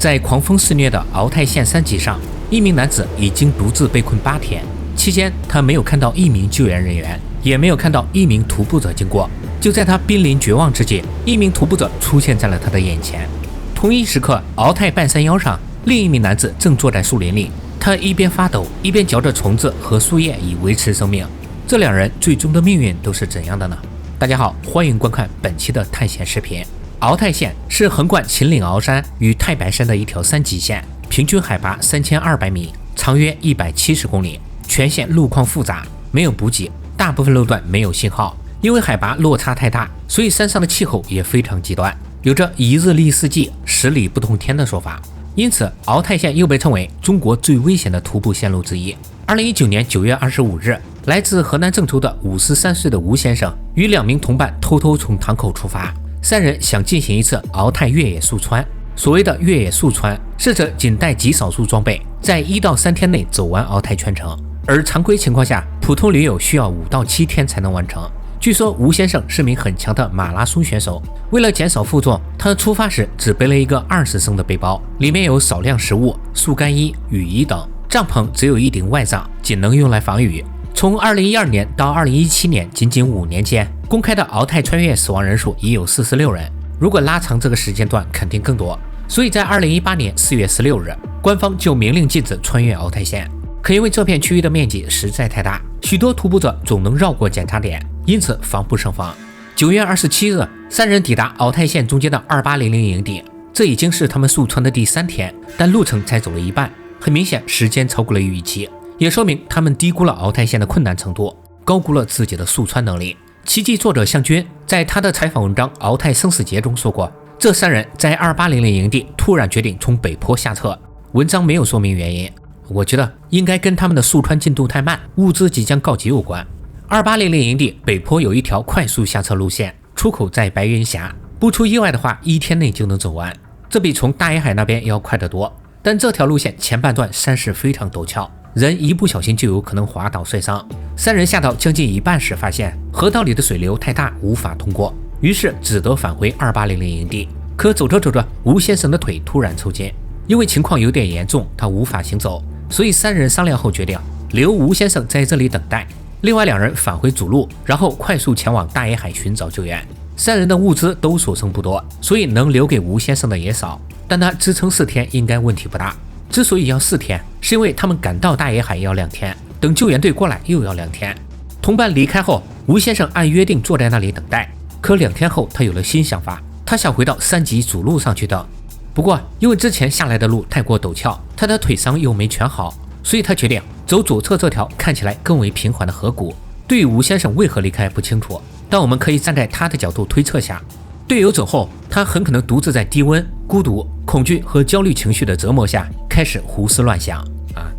在狂风肆虐的鳌泰县山脊上，一名男子已经独自被困8天，期间他没有看到一名救援人员，也没有看到一名徒步者经过。就在他濒临绝望之际，一名徒步者出现在了他的眼前。同一时刻，鳌泰半山腰上，另一名男子正坐在树林里，他一边发抖，一边嚼着虫子和树叶以维持生命。这两人最终的命运都是怎样的呢？大家好，欢迎观看本期的探险视频。鳌泰县是横贯秦岭鳌山与太白山的一条山脊线，平均海拔3200米，长约170公里。全县路况复杂，没有补给，大部分路段没有信号。因为海拔落差太大，所以山上的气候也非常极端，有着一日历四季，10里不同天的说法。因此，鳌泰县又被称为中国最危险的徒步线路之一。2019年9月25日，来自河南郑州的53岁的吴先生与2名同伴偷偷从堂口出发，3人想进行一次鳌泰越野速穿。所谓的越野速穿，是指仅带极少数装备，在1到3天内走完鳌泰全程，而常规情况下，普通驴友需要5到7天才能完成。据说吴先生是名很强的马拉松选手，为了减少负重，他出发时只背了一个20升的背包，里面有少量食物、速干衣、雨衣等，帐篷只有一顶外帐，仅能用来防雨。从2012年到2017年，仅仅5年间，公开的鳌泰穿越死亡人数已有46人，如果拉长这个时间段，肯定更多。所以在2018年4月16日，官方就明令禁止穿越鳌泰县。可因为这片区域的面积实在太大，许多徒步者总能绕过检查点，因此防不胜防。9月27日，3人抵达鳌泰县中间的2800营地，这已经是他们速穿的第3天，但路程才走了一半，很明显时间超过了预期，也说明他们低估了鳌泰县的困难程度，高估了自己的速穿能力。奇迹作者向军在他的采访文章《鳌泰生死劫》中说过，这3人在2800营地突然决定从北坡下撤，文章没有说明原因。我觉得应该跟他们的速穿进度太慢，物资即将告急有关。2800营地北坡有一条快速下撤路线，出口在白云峡，不出意外的话，1天内就能走完，这比从大野海那边要快得多。但这条路线前半段山势非常陡峭，人一不小心就有可能滑倒摔伤。3人下到将近一半时，发现河道里的水流太大，无法通过，于是只得返回2800营地。可走着走着，吴先生的腿突然抽筋，因为情况有点严重，他无法行走，所以3人商量后决定留吴先生在这里等待，另外2人返回主路，然后快速前往大野海寻找救援。3人的物资都所剩不多，所以能留给吴先生的也少，但他支撑4天应该问题不大。之所以要4天，是因为他们赶到大野海要2天，等救援队过来又要2天。同伴离开后，吴先生按约定坐在那里等待，可2天后他有了新想法，他想回到山脊主路上去等。不过因为之前下来的路太过陡峭，他的腿伤又没全好，所以他决定走左侧这条看起来更为平缓的河谷。对于吴先生为何离开不清楚，但我们可以站在他的角度推测下，队友走后，他很可能独自在低温、孤独、恐惧和焦虑情绪的折磨下开始胡思乱想。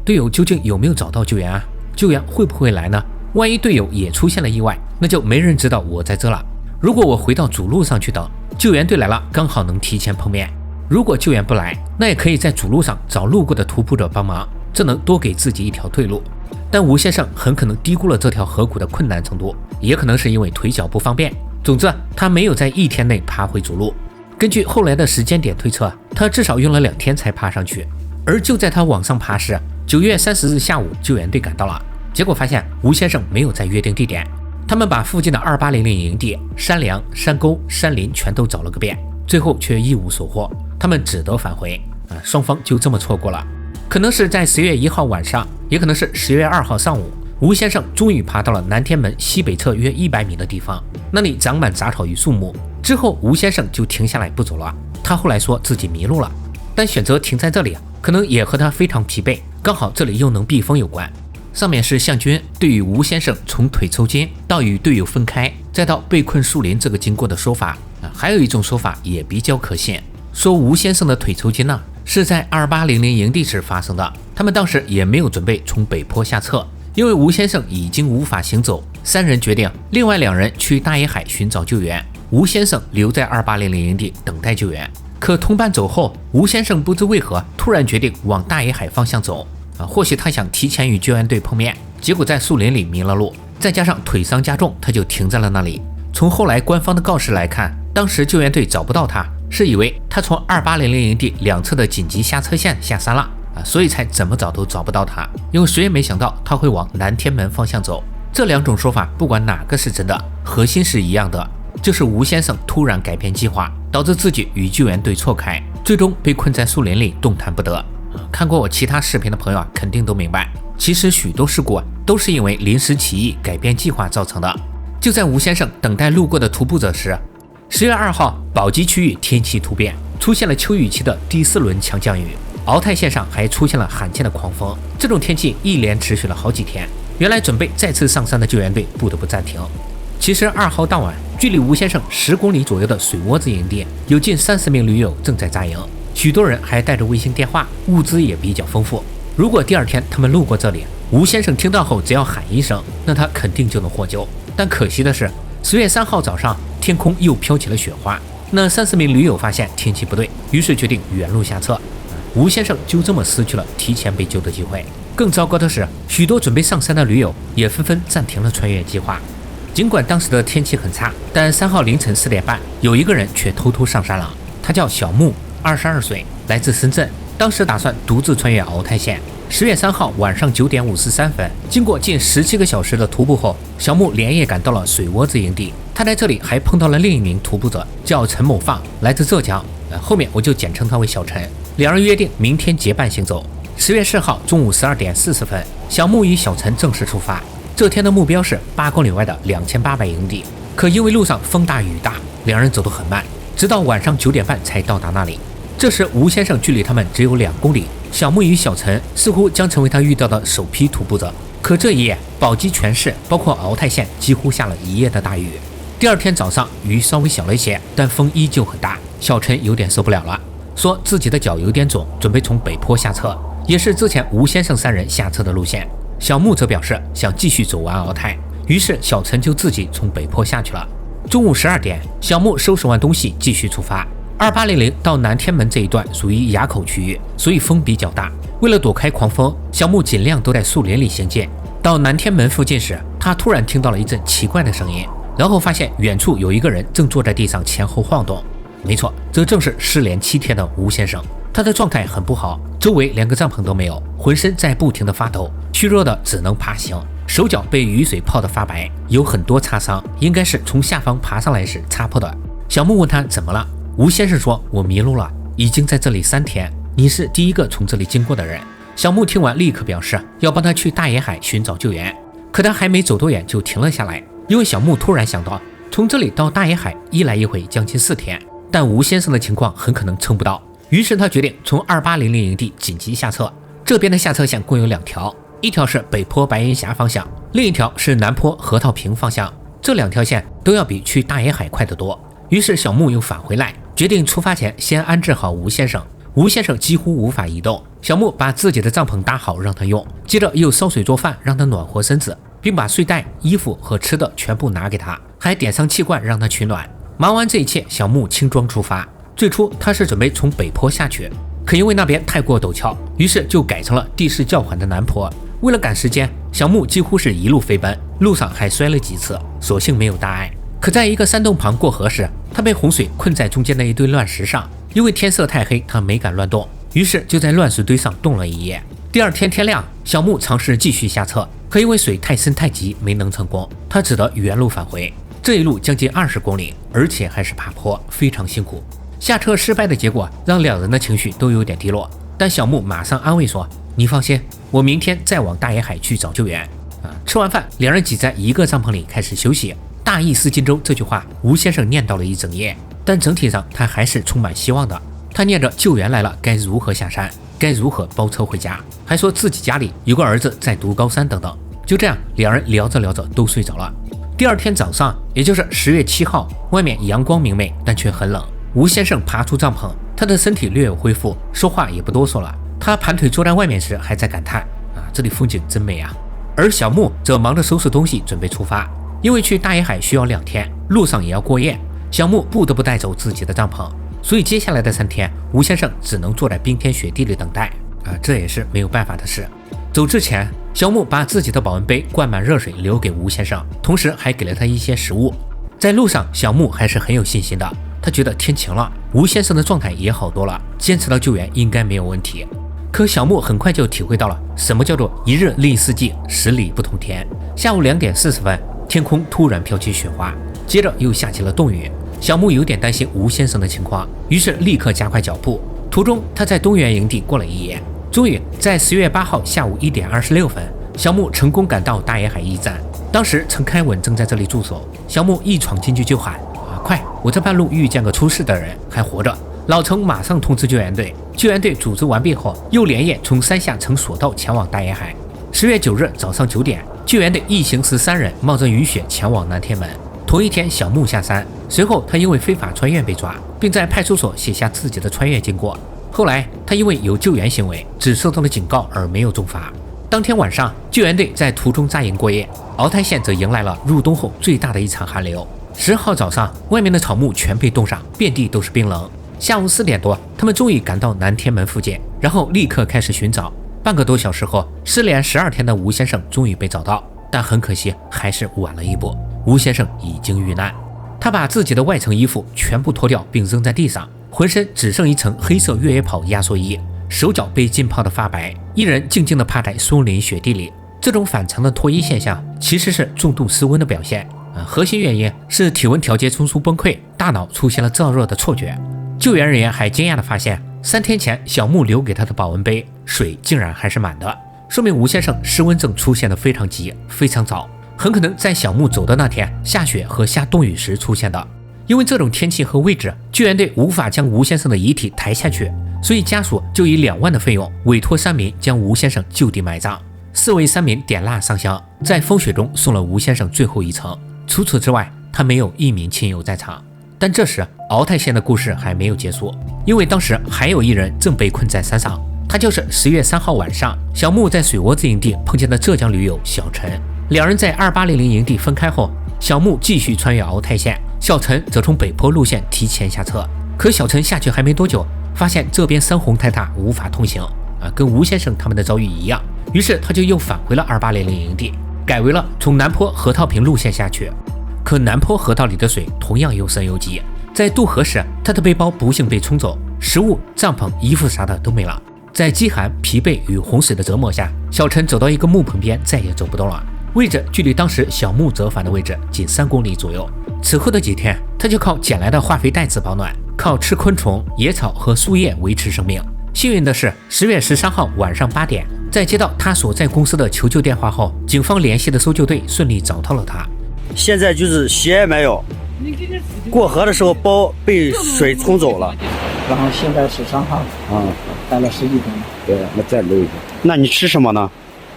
队友究竟有没有找到救援啊？救援会不会来呢？万一队友也出现了意外，那就没人知道我在这了。如果我回到主路上去等，救援队来了刚好能提前碰面。如果救援不来，那也可以在主路上找路过的徒步者帮忙，这能多给自己一条退路。但吴先生很可能低估了这条河谷的困难程度，也可能是因为腿脚不方便。总之，他没有在1天内爬回主路。根据后来的时间点推测，他至少用了2天才爬上去。而就在他往上爬时，9月30日下午，救援队赶到了，结果发现吴先生没有在约定地点。他们把附近的2800营地、山梁、山沟、山林全都找了个遍，最后却一无所获，他们只得返回。双方就这么错过了。可能是在10月1号晚上，也可能是10月2号上午，吴先生终于爬到了南天门西北侧约100米的地方，那里长满杂草与树木。之后吴先生就停下来不走了，他后来说自己迷路了，但选择停在这里可能也和他非常疲惫，刚好这里又能避风有关。上面是向军对于吴先生从腿抽筋到与队友分开再到被困树林这个经过的说法。还有一种说法也比较可信，说吴先生的腿抽筋是在2800营地时发生的，他们当时也没有准备从北坡下撤，因为吴先生已经无法行走。3人决定另外2人去大野海寻找救援，吴先生留在2800营地等待救援。可同伴走后，吴先生不知为何突然决定往大野海方向走，或许他想提前与救援队碰面，结果在树林里迷了路，再加上腿伤加重，他就停在了那里。从后来官方的告示来看，当时救援队找不到他，是以为他从2800营地两侧的紧急下车线下山了所以才怎么找都找不到他，因为谁也没想到他会往南天门方向走。这两种说法不管哪个是真的，核心是一样的，就是吴先生突然改变计划，导致自己与救援队错开，最终被困在树林里动弹不得。看过我其他视频的朋友肯定都明白，其实许多事故都是因为临时起意改变计划造成的。就在吴先生等待路过的徒步者时，10月2号，宝鸡区域天气突变，出现了秋雨期的第4轮强降雨，鳌泰线上还出现了罕见的狂风。这种天气一连持续了好几天，原来准备再次上山的救援队不得不暂停。其实2号当晚，距离吴先生10公里左右的水窝子营地，有近30名驴友正在扎营，许多人还带着卫星电话，物资也比较丰富。如果第二天他们路过这里，吴先生听到后只要喊一声，那他肯定就能获救。但可惜的是，10月3号早上，天空又飘起了雪花。那30名驴友发现天气不对，于是决定原路下撤。吴先生就这么失去了提前被救的机会。更糟糕的是，许多准备上山的驴友也纷纷暂停了穿越计划。尽管当时的天气很差，但3号凌晨4点半，有一个人却偷偷上山了。他叫小木，22岁，来自深圳，当时打算独自穿越鳌泰线。10月3号晚上9点53分，经过近17个小时的徒步后，小木连夜赶到了水窝子营地。他在这里还碰到了另一名徒步者，叫陈某放，来自浙江，后面我就简称他为小陈。两人约定明天结伴行走。10月4号中午12点40分，小木与小陈正式出发。这天的目标是8公里外的2800营地，可因为路上风大雨大，两人走得很慢，直到晚上9点半才到达那里。这时吴先生距离他们只有2公里，小木与小陈似乎将成为他遇到的首批徒步者。可这一夜，宝鸡全市包括鳌泰县几乎下了一夜的大雨。第二天早上雨稍微小了一些，但风依旧很大，小陈有点受不了了，说自己的脚有点肿，准备从北坡下撤，也是之前吴先生3人下撤的路线。小木则表示想继续走完鳌泰，于是小陈就自己从北坡下去了。中午12点，小木收拾完东西继续出发。2800到南天门这一段属于垭口区域，所以风比较大。为了躲开狂风，小木尽量都在树林里行进。到南天门附近时，他突然听到了一阵奇怪的声音，然后发现远处有一个人正坐在地上前后晃动。没错，这正是失联7天的吴先生。他的状态很不好，周围连个帐篷都没有，浑身在不停地发抖，虚弱的只能爬行，手脚被雨水泡得发白，有很多擦伤，应该是从下方爬上来时擦破的。小木问他怎么了，吴先生说：“我迷路了，已经在这里3天，你是第一个从这里经过的人。”小木听完立刻表示要帮他去大野海寻找救援，可他还没走多远就停了下来，因为小木突然想到，从这里到大野海一来一回将近4天，但吴先生的情况很可能撑不到。于是他决定从2800营地紧急下撤。这边的下撤线共有2条，一条是北坡白云峡方向，另一条是南坡河套坪方向。这2条线都要比去大野海快得多。于是小木又返回来，决定出发前先安置好吴先生。吴先生几乎无法移动，小木把自己的帐篷搭好让他用，接着又烧水做饭让他暖和身子，并把睡袋、衣服和吃的全部拿给他，还点上气罐让他取暖。忙完这一切，小木轻装出发。最初他是准备从北坡下去，可因为那边太过陡峭，于是就改成了地势较缓的南坡。为了赶时间，小木几乎是一路飞奔，路上还摔了几次，所幸没有大碍。可在一个山洞旁过河时，他被洪水困在中间的一堆乱石上，因为天色太黑，他没敢乱动，于是就在乱石堆上冻了一夜。第二天天亮，小木尝试继续下撤，可因为水太深太急，没能成功，他只得原路返回。这一路将近20公里，而且还是爬坡，非常辛苦。下撤失败的结果让两人的情绪都有点低落，但小木马上安慰说：“你放心，我明天再往大野海去找救援。”吃完饭，两人挤在一个帐篷里开始休息。大意失荆州这句话，吴先生念叨了一整夜，但整体上他还是充满希望的。他念着救援来了该如何下山，该如何包车回家，还说自己家里有个儿子在读高3等等。就这样，两人聊着聊着都睡着了。第二天早上，也就是10月7号，外面阳光明媚，但却很冷。吴先生爬出帐篷，他的身体略有恢复，说话也不多说了。他盘腿坐在外面时还在感叹：“这里风景真美啊！”而小木则忙着收拾东西准备出发，因为去大野海需要2天，路上也要过夜，小木不得不带走自己的帐篷，所以接下来的3天，吴先生只能坐在冰天雪地里等待。这也是没有办法的事。走之前，小木把自己的保温杯灌满热水留给吴先生，同时还给了他一些食物。在路上，小木还是很有信心的，他觉得天晴了，吴先生的状态也好多了，坚持到救援应该没有问题。可小木很快就体会到了什么叫做一日历四季，10里不同天。下午2点40分，天空突然飘起雪花，接着又下起了冻雨。小木有点担心吴先生的情况，于是立刻加快脚步。途中他在东源营地过了一夜，终于在10月8号下午1点26分，小木成功赶到大野海驿站。当时陈开文正在这里驻守，小木一闯进去就喊：快！我在半路遇见个出事的人，还活着。老陈马上通知救援队，救援队组织完毕后，又连夜从山下乘索道前往大野海。10月9日早上9点，救援队一行13人冒着雨雪前往南天门。同一天，小木下山，随后他因为非法穿越被抓，并在派出所写下自己的穿越经过。后来他因为有救援行为，只受到了警告而没有重罚。当天晚上，救援队在途中扎营过夜，鳌泰县则迎来了入冬后最大的一场寒流。10号早上，外面的草木全被冻上，遍地都是冰冷。下午4点多，他们终于赶到南天门附近，然后立刻开始寻找。半个多小时后，失联12天的吴先生终于被找到，但很可惜，还是晚了一步。吴先生已经遇难，他把自己的外层衣服全部脱掉并扔在地上，浑身只剩一层黑色越野跑压缩衣，手脚被浸泡得发白，一人静静地趴在松林雪地里。这种反常的脱衣现象其实是重度失温的表现，核心原因是体温调节中枢崩溃，大脑出现了燥热的错觉。救援人员还惊讶地发现，3天前小木留给他的保温杯水竟然还是满的，说明吴先生失温症出现得非常急非常早，很可能在小木走的那天下雪和下冻雨时出现的。因为这种天气和位置，救援队无法将吴先生的遗体抬下去，所以家属就以2万的费用委托山民将吴先生就地埋葬。4位山民点蜡上香，在风雪中送了吴先生最后一程。除此之外，他没有一名亲友在场。但这时鳌泰县的故事还没有结束，因为当时还有一人正被困在山上，他就是10月3号晚上小木在水窝子营地碰见的浙江驴友小陈。2人在2800营地分开后，小木继续穿越鳌泰县，小陈则从北坡路线提前下车。可小陈下去还没多久，发现这边山洪太大，无法通行，跟吴先生他们的遭遇一样，于是他就又返回了2800营地，改为了从南坡河套坪路线下去。可南坡河道里的水同样又深又急，在渡河时，他的背包不幸被冲走，食物、帐篷、衣服啥的都没了。在饥寒、疲惫与洪水的折磨下，小陈走到一个木棚边，再也走不动了。位置距离当时小木折返的位置仅3公里左右。此后的几天，他就靠捡来的化肥袋子保暖，靠吃昆虫、野草和树叶维持生命。幸运的是，10月13号晚上8点，在接到他所在公司的求救电话后，警方联系的搜救队顺利找到了他。现在就是鞋也没有，过河的时候包被水冲走了，然后现在13号，待了10几天。对，那再留一个。那你吃什么呢？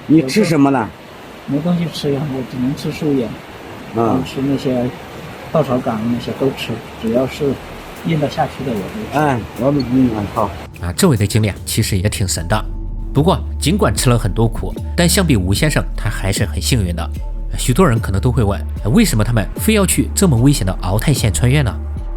你吃什么呢？没东西吃呀，我只能吃树叶，吃那些稻草杆那些都吃，只要是咽得下去的我都吃。我们好。这位的经历其实也挺神的。不过尽管吃了很多苦，但相比吴先生，他还是很幸运的。许多人可能都会问，为什么他们非要去这么危险的鳌泰县穿越呢？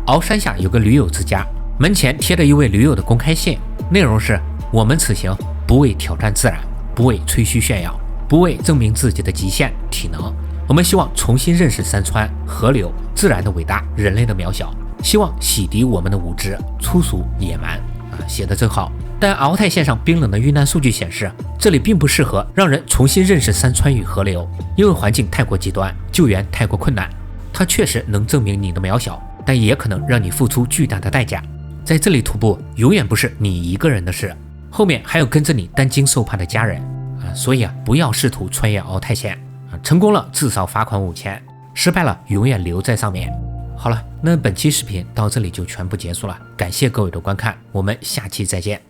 鳌山下有个驴友之家，门前贴着一位驴友的公开信，内容是：我们此行不为挑战自然，不为吹嘘炫耀，不为证明自己的极限体能，我们希望重新认识山川、河流、自然的伟大，人类的渺小，希望洗涤我们的无知、粗俗、野蛮。写得真好。但鳌泰县上冰冷的遇难数据显示，这里并不适合让人重新认识山川与河流，因为环境太过极端，救援太过困难。它确实能证明你的渺小，但也可能让你付出巨大的代价。在这里徒步永远不是你一个人的事，后面还有跟着你担惊受怕的家人所以不要试图穿越鳌泰县成功了至少罚款5000，失败了永远留在上面。好了，那本期视频到这里就全部结束了，感谢各位的观看，我们下期再见。